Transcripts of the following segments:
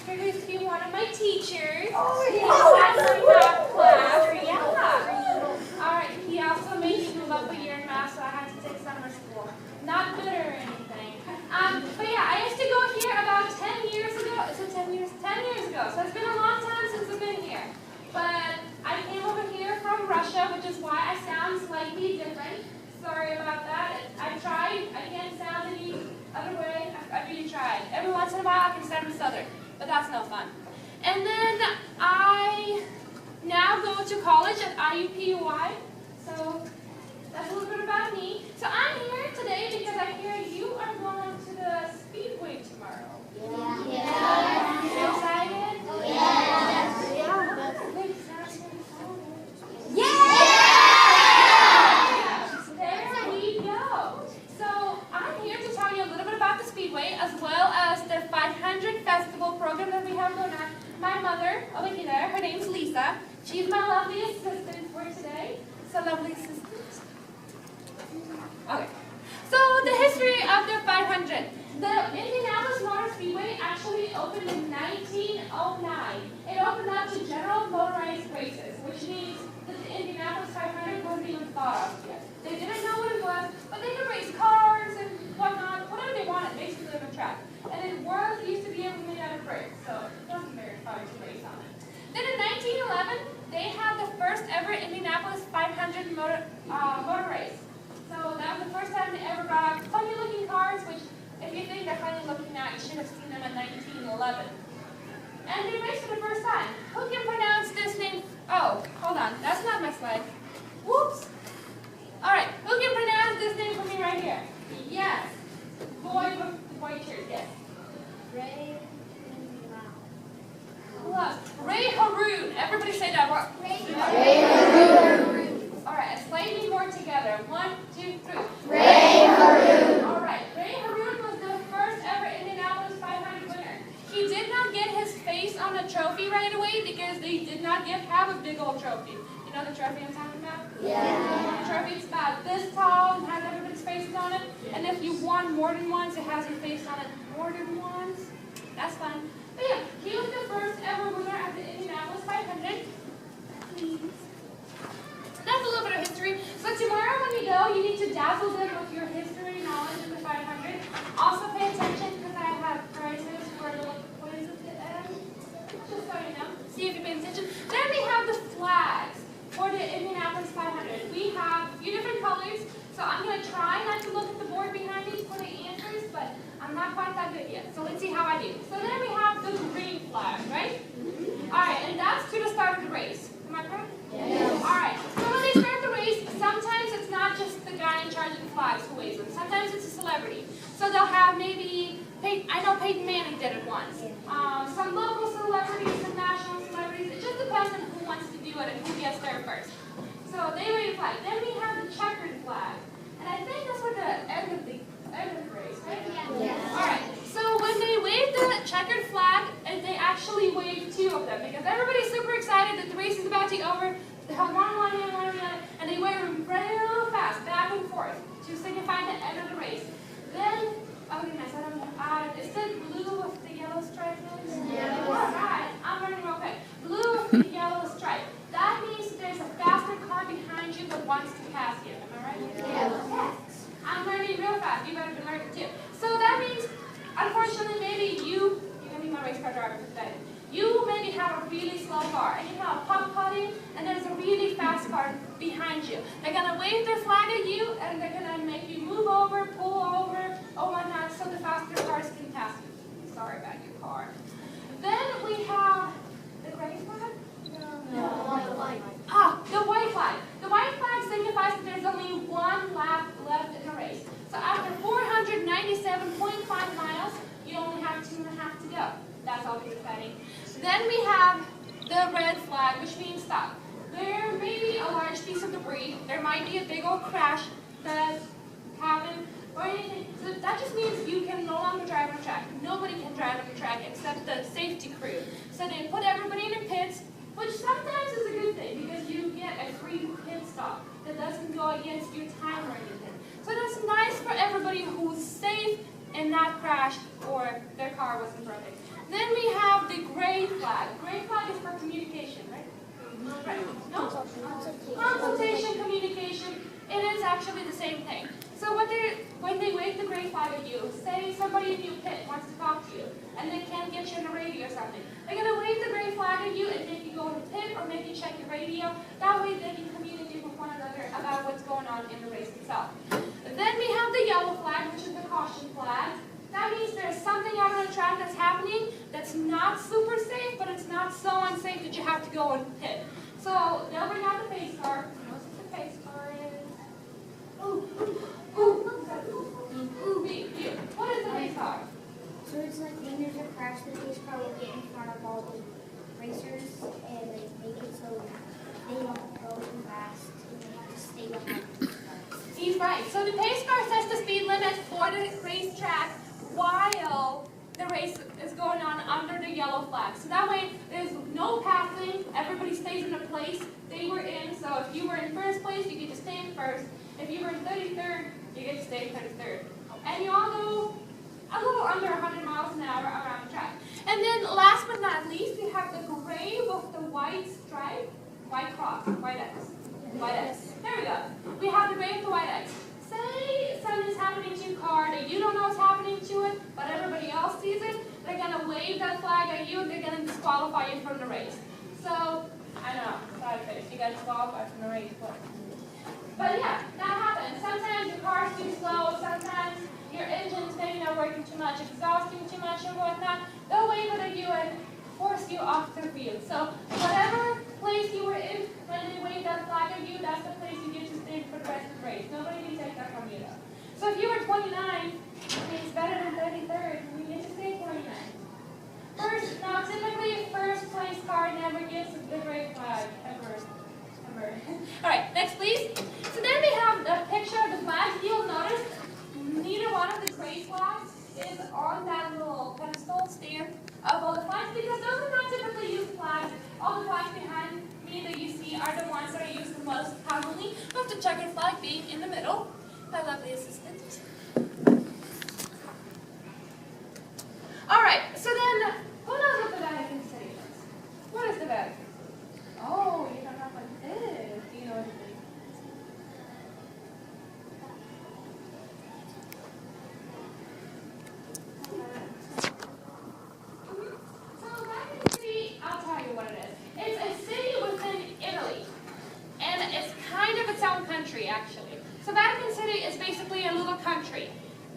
introduce to you one of my teachers. Oh, He's yeah. actually math class. Yeah. All right. He also made me move up a year in math, so I had to take summer school. Not bitter or anything. But yeah, I used to go here about 10 years ago. Is it 10 years? 10 years ago. So it's been a long time since I've been here. But I came over here from Russia, which is why I sound slightly different. Sorry about that. I tried. I can't sound any other way. I really tried. Every once in a while I can sound southern, but that's no fun. And then I now go to college at IUPUI. So that's a little bit about me. So I'm here today because I hear you are going to the Speedway tomorrow. Yeah. You excited? Yes. There we go. So I'm here to tell you a little bit about the Speedway as well as the 500 Festival program that we have going on. My mother, over here, her name's Lisa. She's my lovely assistant for today. So lovely assistant. Okay. So the history of the 500. The Indianapolis Motor Speedway actually opened in 1909. It opened up to general motorized races, which means that the Indianapolis 500 wasn't even thought of yet. They didn't know what it was, but they could race cars and whatnot, whatever they wanted, basically on the track. And then World used to be able to made out of bricks, so it wasn't very fun to race on it. Then in 1911, they had the first ever Indianapolis 500 motor race. So that was the first time they ever brought out funny looking cars, which if you think they're funny looking now, you should have seen them in 1911. And they raced for the first time. Who can pronounce this name? Oh, hold on. That's not my slide. Whoops. All right. Who can pronounce this name for me right here? Yes. Boy with the white shirt. Yes. Ray. Who else? Ray Haroon. Everybody say that word. Ray Haroon. All right. Slightly more together. 1, 2, 3. Ray Haroon. All right. Ray Haroon was the first ever Indianapolis 500 winner. He did not get his face on the trophy right away because they did not have a big old trophy. You know the trophy I'm talking about? Yeah. The trophy is about this tall and has everybody's faces on it. And if you won more than once, it has your face on it more than once. That's fun. But yeah, he was the first ever winner at the Indianapolis 500. That's a little bit of history. So tomorrow when you go, you need to dazzle them with your history knowledge of the 500. Also pay attention because I have prizes for little quiz at the end. Just so you know. See if you pay attention. Then we have the flags for the Indianapolis 500. We have a few different colors. So I'm going to try not to look at the board behind me for the answers, but I'm not quite that good yet. So let's see how I do. So then we have the green flag, right? All right, and that's to the start of the race. Am I correct? Yes. All right. So when they start the race, sometimes it's not just the guy in charge of the flags who waves them. Sometimes it's a celebrity. So they'll have maybe, I know Peyton Manning did it once. Some local celebrities, some national celebrities. It just depends on who wants to do it and who gets there first. So they wave the flag. Then we have the checkered flag. And I think that's for the end of the race, right? Yes. All right. So when they wave the checkered flag, and they actually wave 2 of them because everybody's super excited that the race is about to be over. They have one and they wave them real fast, back and forth, to signify the end of the race. Then, oh goodness, I don't know. Is it blue with the yellow stripe? Yes. All right, I'm running real quick. Blue with the yellow stripe. That means there's a faster car behind you that wants to pass you. Am I right? Yes. I'm learning real fast. You better be learning too. So that means, unfortunately, maybe you're going to be my race car driver today. You maybe have a really slow car, and you have putt-putting, and there's a really fast car behind you. They're going to wave their flag at you, and they're going to make you move over, pull over, or whatnot, so the faster cars can pass you. Sorry about your car. Then we have the gray flag? No. White. Ah, the white flag. The white flag signifies that there's only one lap left in the race. So after 497.5 miles, you only have 2.5 to go. That's always exciting. Then we have the red flag, which means stop. There may be a large piece of debris. There might be a big old crash that happened or anything. So that just means you can no longer drive on the track. Nobody can drive on the track except the safety crew. So they put everybody in the pits, which sometimes is a good thing because you get a free pit stop that doesn't go against your time or anything. So that's nice for everybody who's safe and not crashed or their car wasn't broken. Then we have the Right. No? Consultation, communication, it is actually the same thing. So when they wave the gray flag at you, say somebody in your pit wants to talk to you, and they can't get you on the radio or something, they're going to wave the gray flag at you and make you go in the pit or make you check your radio. That way they can communicate with one another about what's going on in the race itself. Then we have the yellow flag, which is the caution flag. That means there's something out on the track that's happening that's not super safe, but it's not so unsafe that you have to go and pit. So they'll bring out the pace car. What's the pace car is? What is the pace car? So it's like when there's a crash, the police car will get in front of all the racers and they make it so they don't go too fast and they have to stay behind. He's right. So the pace car sets the speed limit for the racetrack while the race is going on under the yellow flag. So that way there's no passing. Everybody stays in the place they were in. So if you were in first place, you get to stay in first. If you were in 33rd, you get to stay in 33rd. And you all go a little under 100 miles an hour around the track. And then last but not least, we have the gray with the white stripe, white cross, white X. White X. There we go. We have the gray with the white X. Say something's happening to your car that you don't know what's happening to it, but everybody else sees it. They're going to wave that flag at you and they're going to disqualify you from the race. So, I know, side face, you got disqualified from the race. But yeah, that happens. Sometimes your car's too slow, sometimes your engine's maybe not working too much, exhausting too much or whatnot. They'll wave it at you and force you off the field. So whatever place you were in when they wave that flag at you, that's the place you get to stay for the rest of the race. Nobody can take that from you though. So if you were 29, it's better than 33rd, you get to stay 29. Now typically first place car never gets the gray flag ever. Alright, next please. So then we have the picture of the flags. You'll notice neither one of the gray flags is on that little pedestal stand of all the flags because those are not typically used flags. All the flags behind me that you see are the ones that are used the most commonly, with the checkered flag being in the middle. My lovely assistant. Alright, so then who knows what the Vatican City is? What is the Vatican? Oh, you don't know what it is. Do you know what it is? So Vatican City, I'll tell you what it is. It's a city within Italy. And it's kind of its own country, actually. So Vatican City is basically a little country.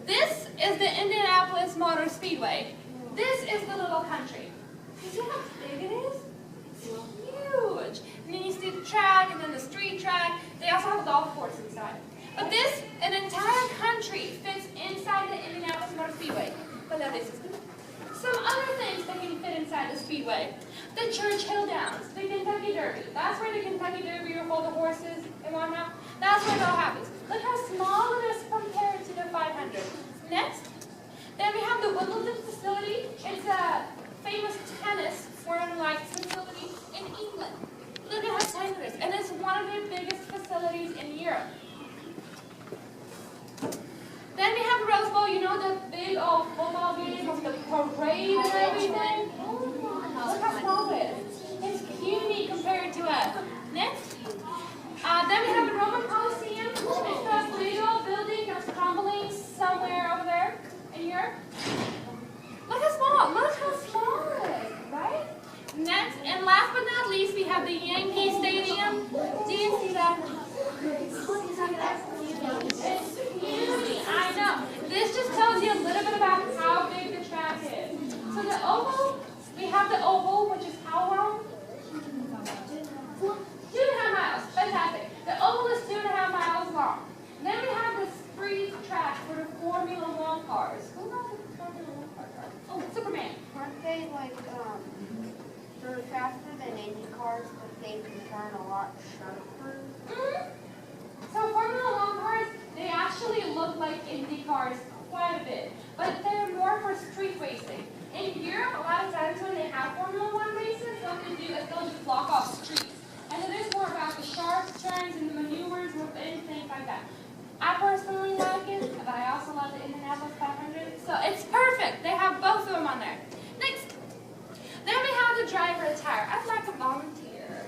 This is the Indianapolis Motor Speedway. This is the little country. You see how big it is? It's huge. And then you see the track and then the street track. They also have a golf course inside. But this, an entire country, fits inside the Indianapolis Motor Speedway. But that is some other things that can fit inside the speedway. The Churchill Downs, the Kentucky Derby. That's where the Kentucky Derby will hold the horses and whatnot. That's where it all happens. Look how small it is compared to the 500. Next. Then we have the Wimbledon facility. It's a famous tennis foreign-like facility in England. Look at how tiny it is. And it's one of the biggest facilities in Europe. Then we have the Rose Bowl. You know the big old football game with the parade and everything? Look how small it is. It's puny compared to us. Next. Then we have the Roman Coliseum. It's that big old building that's crumbling somewhere over there in Europe. Look how small it is, right? Next, and last but not least, we have the Yankee Stadium. Do you see that? It's huge, I know. This just tells you a little bit about how big the track is. So the oval, we have the oval, which is how long? 2.5 miles. Fantastic. The oval is 2.5 miles long. Then we have the street track for the Formula One cars. Who knows what the Formula One cars are? Oh, Superman. Aren't they like they're faster than Indy cars, but they can turn a lot sharper? So Formula One cars, they actually look like Indy cars quite a bit, but they're more for street racing. In Europe, a lot of times when they have Formula One races, what they do is they'll just block off streets. And it is more about the sharp turns and the maneuvers and things like that. I personally like it, but I also love the Indianapolis 500. So it's perfect. They have both of them on there. Next. Then we have the driver attire. I'd like a volunteer.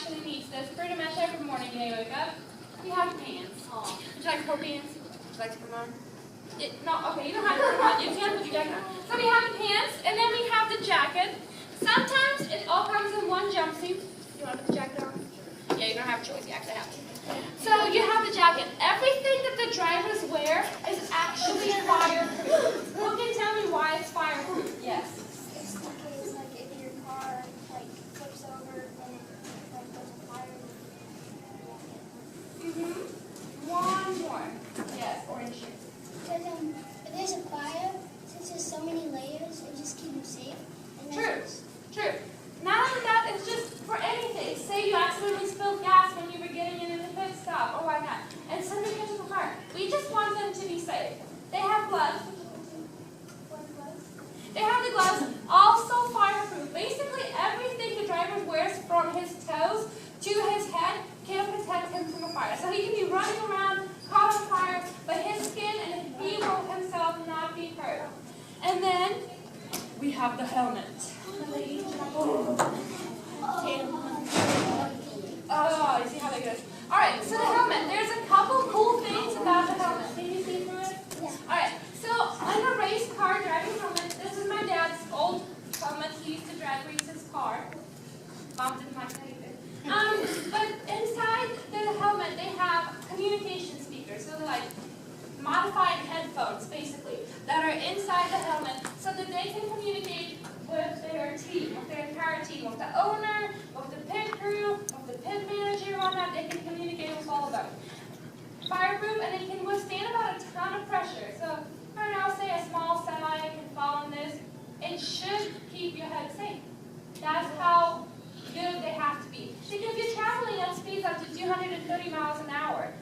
actually needs this pretty much every morning when you wake up. You have pants. Would you like to hold pants? Would you like to come on? No, okay, you don't have to come on. You can put the jacket on. So we have the pants, and then we have the jacket. Sometimes it all comes in one jumpsuit. You want to put the jacket on? Yeah, you don't have a choice. You actually have to. So you have the jacket. Everything that the drivers wear is actually fireproof. Who can tell me why it's fireproof? Yes. It's because, like, if your car, like, flips over and it, like, goes on fire, One more. Yes, or insurance. because, if there's a fire, since there's so many layers, it just keeps you safe. And True. True. Not only that, it's just for anything. Say you accidentally spilled gas when you were getting in the pit stop, or whatnot, and somebody catches on fire. We just want them to be safe. They have gloves. They have the gloves, also fireproof. Basically, everything the driver wears from his toes to his head can protect him from a fire. So he can be running around, caught on fire, but his skin and he will himself not be hurt. And then we have the helmet. Oh, you see how that goes? All right, so the helmet. There's a couple cool things about the helmet. Can you see through it? Yeah. All right, so on a race car driving helmet, this is my dad's old helmet. He used to drag race his car. Mom didn't like that either. But inside the helmet, they have communication speakers. So they're like modified headphones, basically, that are inside the helmet so that they can communicate with their team, with their entire team, with the owner, with the pit crew, with the pit manager, and whatnot. They can communicate with all of them. Fireproof, and it can withstand about a ton of pressure. So, for now, say a small semi can fall on this. It should keep your head safe. That's how good they have to be. Because you're traveling at speeds up to 230 miles an hour.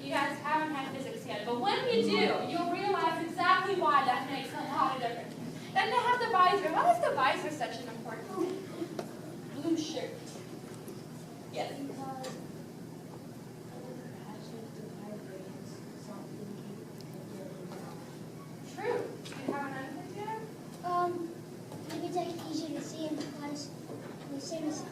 You guys haven't had physics yet, but when you do, you'll realize exactly why that makes a lot of difference. Then they have the visor. Why is the visor such an important thing? Blue shirt. Yes. True. Do you have an answer there? Maybe it's, like, easier to see him because the same as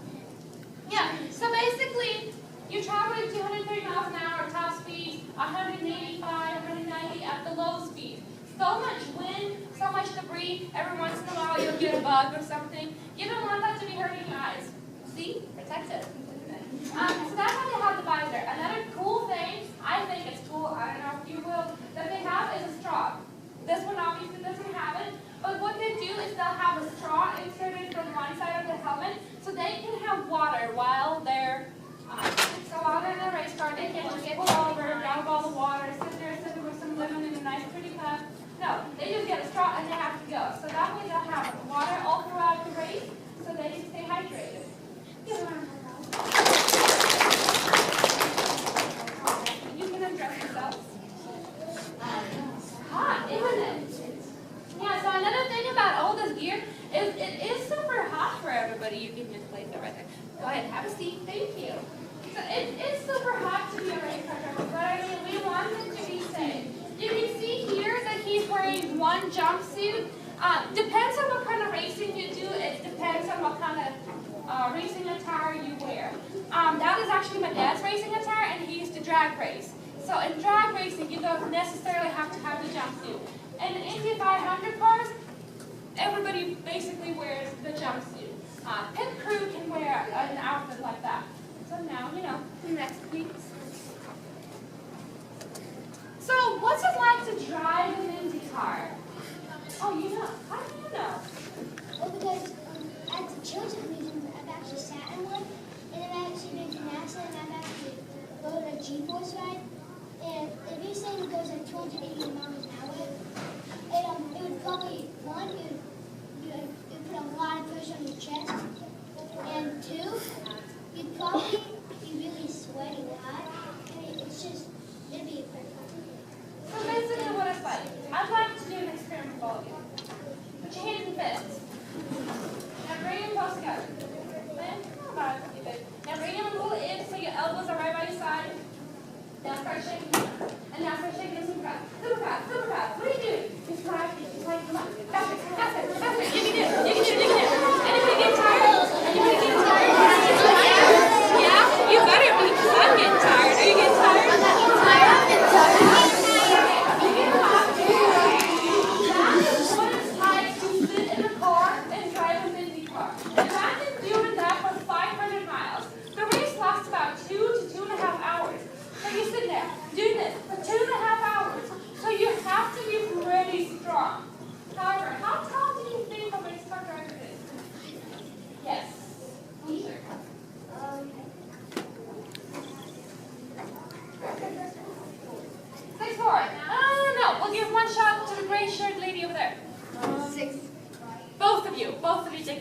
Yeah, so basically, you're traveling 230 miles an hour at top speed, 185, 190 at the low speed. So much wind, so much debris, every once in a while you'll get a bug or something. You don't want that to be hurting your eyes. See? Protected. So that's how they have the visor. Another cool thing, I think it's cool, I don't know if you will, that they have is a straw. This one obviously doesn't have it, but what they do is they'll have a straw inserted from one side of the helmet so they can have water while they're in a race car. They can't just pull over, grab all the water, sit there sipping with some lemon in a nice pretty cup. No, they just get a straw and they have to go. So that way they'll have water all throughout the race so they can stay hydrated. You can undress yourselves. Hot, isn't it? Yeah, so another thing about all this gear is it is super hot for everybody. You can just place it right there. Go ahead, have a seat. Thank you. So it is super hot to be a race car driver, but I mean, we want them to be safe. You can see here that he's wearing one jumpsuit. Depends on what kind of racing you do. It depends on what kind of racing attire you wear. That is actually my dad's racing attire, and he used to drag race. So in drag racing, you don't necessarily have to have the jumpsuit. In the Indy 500 cars, everybody basically wears the jumpsuit. Pit crew can wear an outfit like that. So now, next please. So what's it like to drive an Indy car? Oh, you know. How do you know? Well, because at the children's meeting, I've actually sat in one, and I've actually been to NASA, and I've actually rode a G-force ride, and if you're saying it goes at 280 miles an hour, it would probably, one, it would put a lot of pressure on your chest, and two, you'd probably be really sweaty hot. I mean, it'd be a quick. So basically what it's like. I'd like to do an experiment with all of you.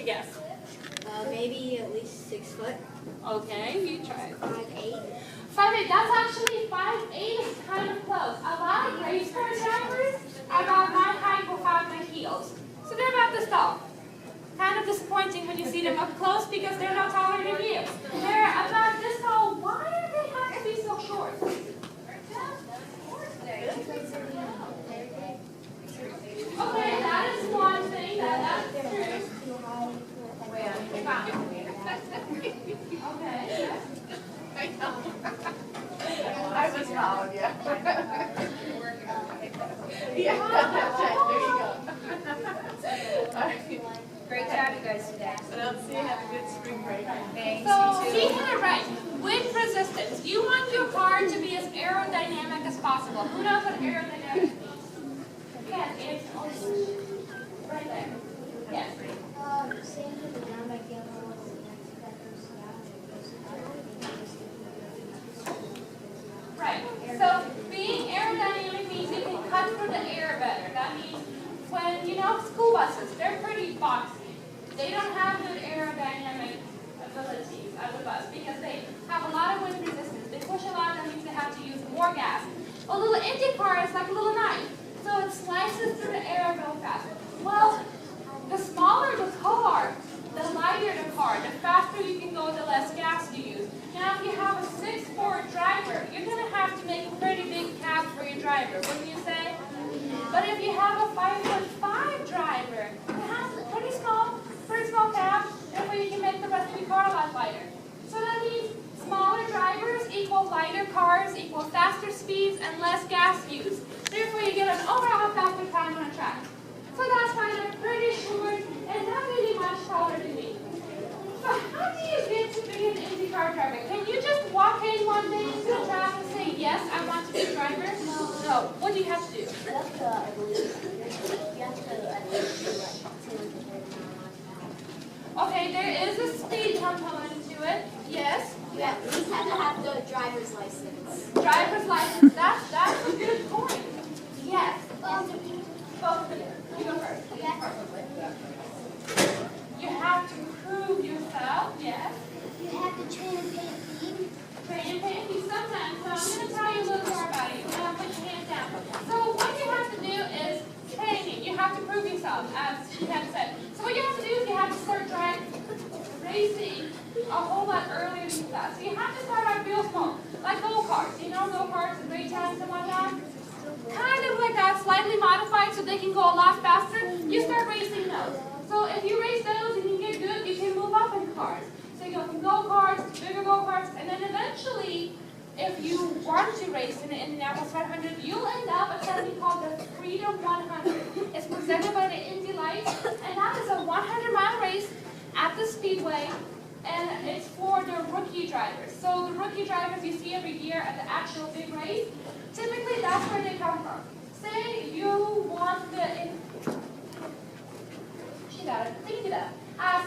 a guess? Maybe at least 6 foot. Okay, you try. 5'8". 5'8", that's actually 5'8" is kind of close. A lot of race car drivers are about my height without my heels. So they're about this tall. Kind of disappointing when you see them up close because they're no taller than you. They're about this tall. Why do they have to be so short? Okay, that is one thing. That's true. Okay, yes. I was following you. Yeah, that's right. There you go. All right. Great job, you guys, today. But I'll see you have a good spring break. Thanks. So, speaking of right, wind resistance. You want your car to be as aerodynamic as possible. Who knows what aerodynamic means? Yes, it's right there. Yes. Right. So being aerodynamic means you can cut through the air better. That means when, school buses, they're pretty boxy. They don't have good aerodynamic abilities as a bus because they have a lot of wind resistance. They push a lot, that means they have to use more gas. A little Indy car is like a little knife. So it slices through the air real fast. Well, the smaller the car, the lighter the car, the faster you can go, the less gas you use. Now, if you have a 6'4" driver, you're going to have to make a pretty big cab for your driver, wouldn't you say? But if you have a 5'5" driver, it has a pretty small cab, therefore you can make the rest of your car a lot lighter. So that means smaller drivers equal lighter cars equal faster speeds and less gas use. Therefore, you get an overall faster time on a track. So that's why they're pretty short and not really much taller than me. So how do you get to be an IndyCar driver? Can you just walk in one day to the track and say, yes, I want to be a driver? No. What do you have to do? Okay, there is a speed component to it. Yes? Yeah, we just have to have the driver's license. Driver's license. That's a good point. Yes. Both of you. You go first. You have to prove yourself. Yes. You have to train and pay a fee. Train and pay a fee sometimes. So I'm going to tell you a little more about it. You're going to put your hands down. So what you have to do is training. You have to prove yourself, as she had said. So what you have to do is you have to start racing a whole lot earlier than that. So you have to start out real small, like go-karts. You know go-karts and great times and whatnot? Kind of like that, slightly modified so they can go a lot faster. You start racing those. So if you race those and you get good, you can move up in cars. So you go from go-karts to bigger go-karts, and then eventually, if you want to race in the Indianapolis 500, you'll end up at something called the Freedom 100. It's presented by the Indy Lights, and that is a 100-mile race at the Speedway, and it's for the rookie drivers. So the rookie drivers you see every year at the actual big race, typically that's where they come from. Say you want she got it, think it up.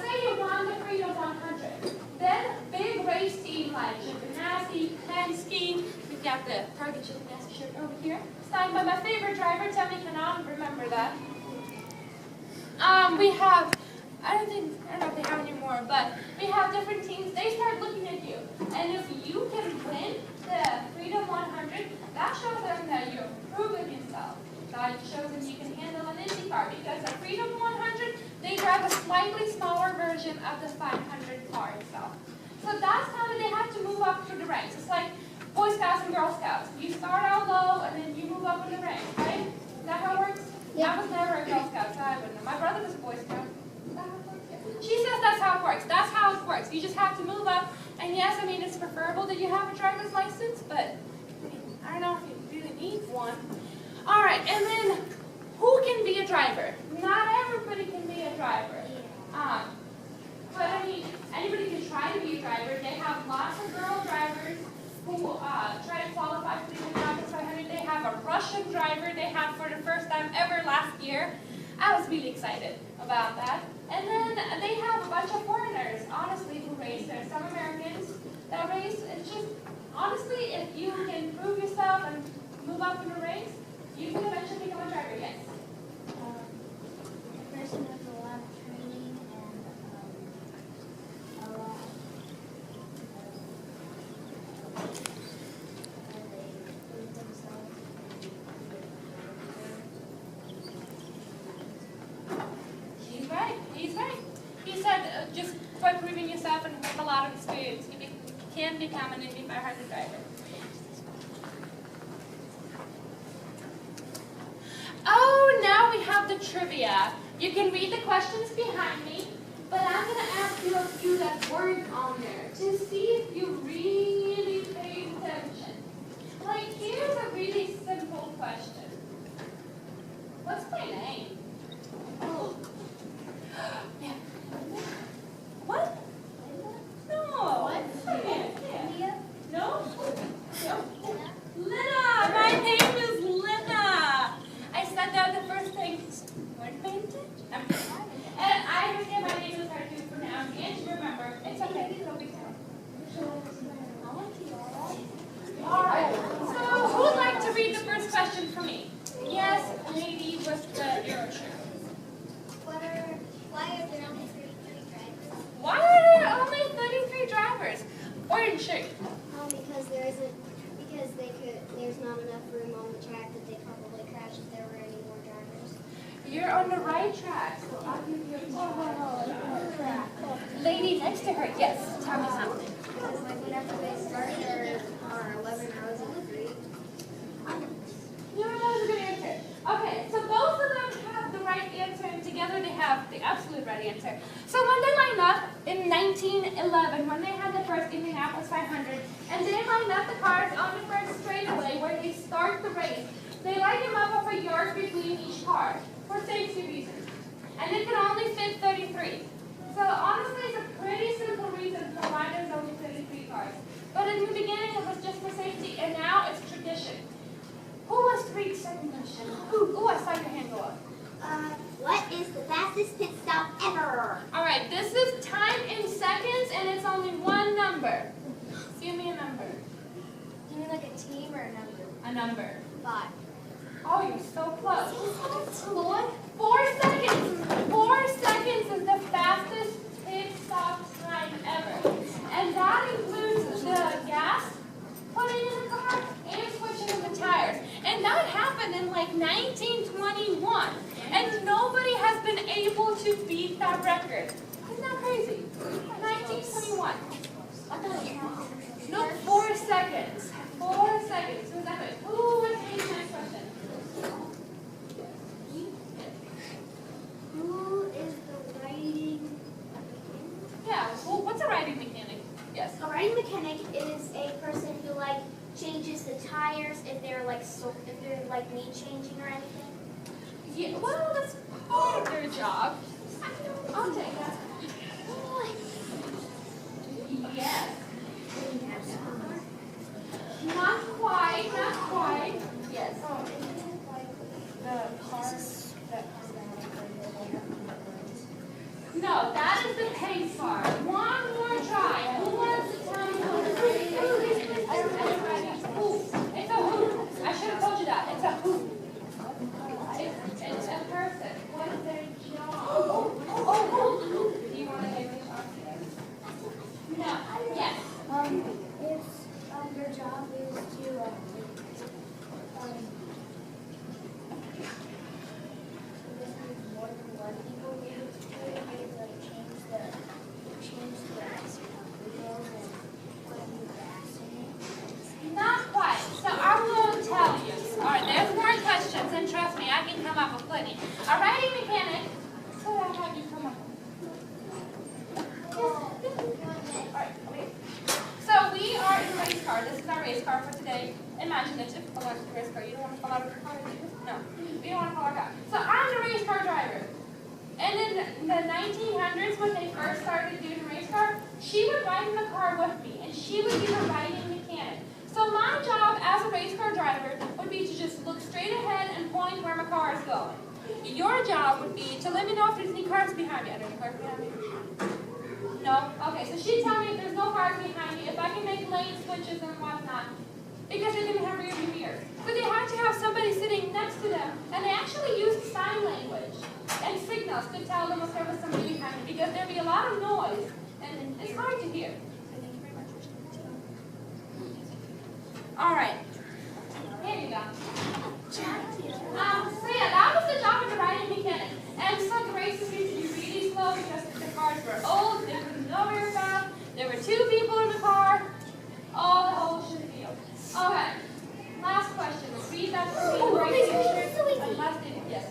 Say you won the Freedom 100. Then big race team like Chip Ganassi, Penske, we've got the Target Chip Ganassi shirt over here, signed by my favorite driver, Tammy Cannon, remember that. We have, I don't know if they have any more, but we have different teams. They start looking at you. And if you can win the Freedom 100, that shows them that you're proving yourself. That shows them you can handle an Indy car. Because the Freedom 100, they drive a slightly smaller version of the 500 car itself. So that's how they have to move up through the ranks. It's like Boy Scouts and Girl Scouts. You start out low and then you move up in the ranks, right? Is that how it works? Yeah. I was never a Girl Scout, so I wouldn't know. My brother was a Boy Scout. She says that's how it works. That's how it works. You just have to move up. And yes, I mean, it's preferable that you have a driver's license, but I don't know if you really need one. All right, and then who can be a driver? Not everybody can be a driver. But I mean, anybody can try to be a driver. They have lots of girl drivers who try to qualify for the Indianapolis 500. They have a Russian driver they had for the first time ever last year. I was really excited about that. And then they have a bunch of foreigners, honestly, who race. There's some Americans that race. It's just, honestly, if you can prove yourself and move up in the race, you can eventually become a driver, yes. The person has a lot of training and said just by proving yourself and with a lot of experience, you can become an Indy 500 driver. Oh, now we have the trivia. You can read the questions behind me, but I'm going to ask you a few that weren't on there to see if you really paid attention. Like, here's a really simple question. What's my name? Oh. Yeah. What? No. What? Yeah. No? Lena! My name is Lena! I said that the first thing. Weren't paying attention? I'm kidding. And I understand my name is hard to pronounce and to remember. It's okay. It'll be fine. Alright. So, who would like to read the first question for me? Yes, lady with the arrow shirt. Why are there only 33 drivers? Why are there only 33 drivers? Orange shirt. There's not enough room on the track that they probably crash if there were any more drivers. You're on the right track, so I'll give you a track. Lady next to her, yes, tell me something. Because whenever they start, there are 11 rows of 3. You know, that was a good answer. Okay, so both of them have the right answer, and together they have the absolute right answer. So when they lined up in 1911, when they had the first Indianapolis 500, and they lined up the cars on the first straightaway where they start the race, they lined them up with a yard between each car for safety reasons. And it can only fit 33. So honestly, it's a pretty simple reason for why there's only 33 cars. But in the beginning, it was just for safety, and now it's tradition. Who wants to read the second question? Ooh, I saw your hand go up. What is the fastest pit stop ever? All right, this is time in seconds, and it's only one number. Give me a number. Do you mean like a team or a number? A number. 5. Oh, you're so close. 4? 4 seconds. 4 seconds is the fastest pit stop time ever. And that includes the gas, putting in the car, and switching the tires. And that happened in like 1921. And nobody has been able to beat that record. Isn't that crazy? 1921. No, 4 seconds. 4 seconds. So exactly. Ooh, what's the next question? Who is the riding? Yeah, well, what's a riding mechanic? Yes. A riding mechanic is a person who changes the tires if they're like need changing or anything. Yeah, well, that's part of their job. I'll take that. Yes. Not quite, not quite. Yes. The cars that No, that is the pace car. One more try. Who wants to tell me what it is? It's a hoop. I should have told you that. It's a hoop. It's a person. What is their job? Do you want to give me a shot? No. Yes. If their job is to more than one people need to do it, maybe change the wheels and put new gas in it. Not quite. So I will tell you. All right, there's more questions, and trust me, I can come up with plenty. A riding mechanic. Could I have you come up? All right, wait. So we are in a race car. This is our race car for today. Imaginative. Electric race car. You don't want to fall out of your car, do you? No. We don't want to fall out. So I'm the race car driver. And in the 1900s, when they first started doing a race car, she would ride in the car with me, and she would be the riding mechanic. So my job as a race car driver would be to just look straight ahead and point where my car is going. Your job would be to let me know if there's any cars behind me. Are there any cars behind me? No? Okay, so she'd tell me if there's no cars behind me, if I can make lane switches and whatnot, because they didn't have rear view mirrors. But they had to have somebody sitting next to them, and they actually used sign language and signals to tell them if there was somebody behind me, because there'd be a lot of noise, and it's hard to hear. All right. Here you go. So yeah, that was the job of the riding mechanic. And so the races used to be really slow because the cars were 2 people in the car. Oh, the whole field. Okay. Last question. Repeat that for me. Right here. Last thing. Yes.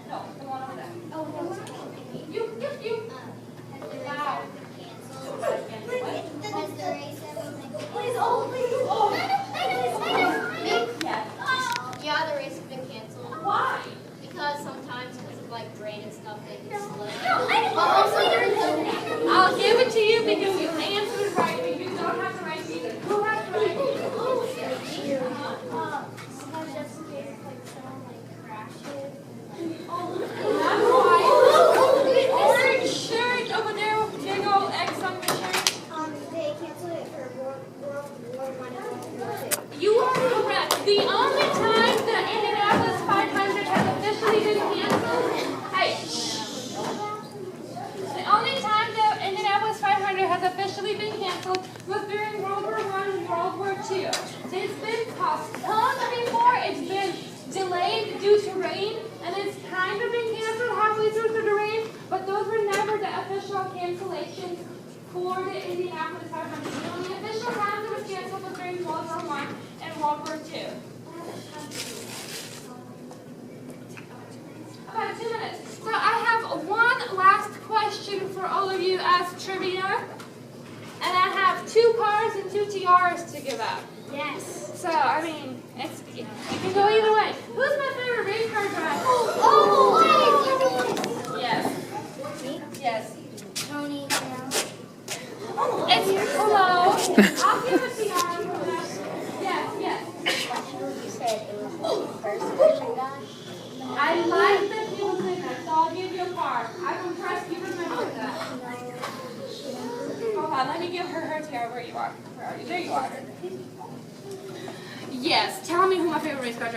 No, the one over there. You. Wow. Has the race ever been Please, oh, please. Oh. Yes. Yeah, the race has been canceled. Why? Because sometimes because of like rain and stuff, they get slow. I'll give it to you because you answered right, but you don't have to write either. Who has to write either? just in case like someone like crashes? That's why. Orange shirt over there, big old X on your shirt. They canceled it for World War I and World War II. You are correct. The only time the Indianapolis 500 has officially been canceled, hey, the only time the Indianapolis 500 has officially been canceled was during World War I and World War II. It's been postponed before, it's been delayed due to rain, and it's kind of been canceled halfway through the rain, but those were never the official cancellations for the Indianapolis 500. The only official times it was canceled was during World War I and World War II. About 2 minutes. So I have one last question for all of you as trivia. And I have 2 cars and 2 tiaras to give out. Yes. So, I mean, it can go either way. Who's my favorite race car driver? Yes. Yes. Tony, It's close. I'll give a tiara for that. Yes, yes. You said it was the first version guy? I like that he was in there, so I'll give you a car. I'm impressed you remembered that. Hold on, let me give her tiara. Where you are? Where are you? There you are. Yes, tell me who my favorite race car driver is.